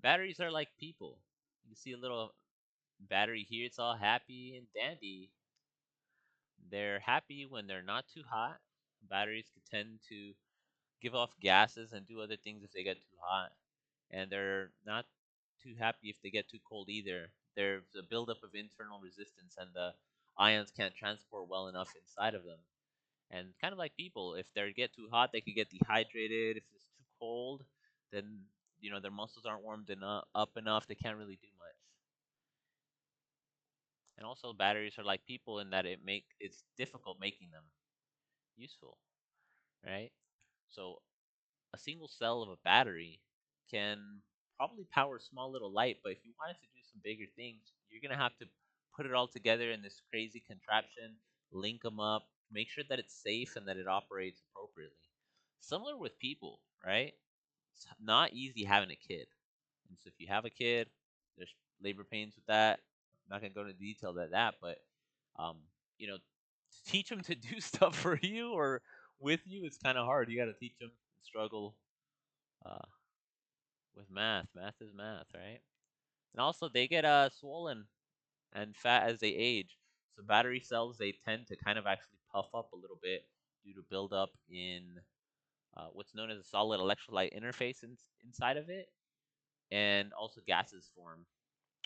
Batteries are like people. You see a little battery here, it's all happy and dandy. They're happy when they're not too hot. Batteries could tend to give off gases and do other things if they get too hot. And they're not too happy if they get too cold either. There's a buildup of internal resistance, and the ions can't transport well enough inside of them. And kind of like people, if they get too hot, they could get dehydrated. If it's too cold, then their muscles aren't warmed enough up enough. They can't really do much. And also, batteries are like people in that it's difficult making them useful, right? So a single cell of a battery can probably power a small little light, but if you wanted to do some bigger things, you're gonna have to put it all together in this crazy contraption, link them up, make sure that it's safe and that it operates appropriately. Similar with people, right? It's not easy having a kid, and so if you have a kid, there's labor pains with that. I'm not gonna go into detail about that, but um, to teach them to do stuff for you or with you, it's kind of hard. You got to teach them, struggle uh, with math. Math is math, right? And also, they get swollen and fat as they age. So battery cells they tend to kind of actually puff up a little bit due to buildup in what's known as a solid electrolyte interface inside of it, and also gases form,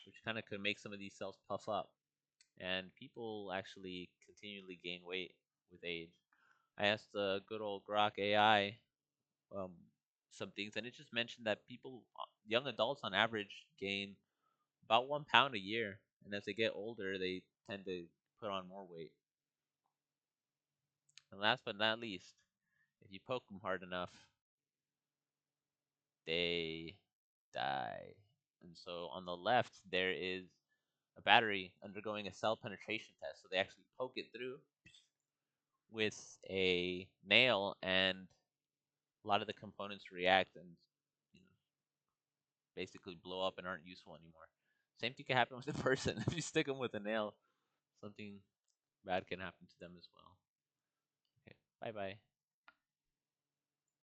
which kind of could make some of these cells puff up. And people actually continually gain weight with age. I asked the good old Grok AI um, some things, and it just mentioned that people, young adults on average, gain about 1 pound a year, and as they get older, they tend to put on more weight. And last but not least, if you poke them hard enough, they die. And so on the left, there is a battery undergoing a cell penetration test. So they actually poke it through with a nail, and a lot of the components react and you know, basically blow up and aren't useful anymore. Same thing can happen with a person. If you stick them with a nail, something bad can happen to them as well. Okay, bye bye.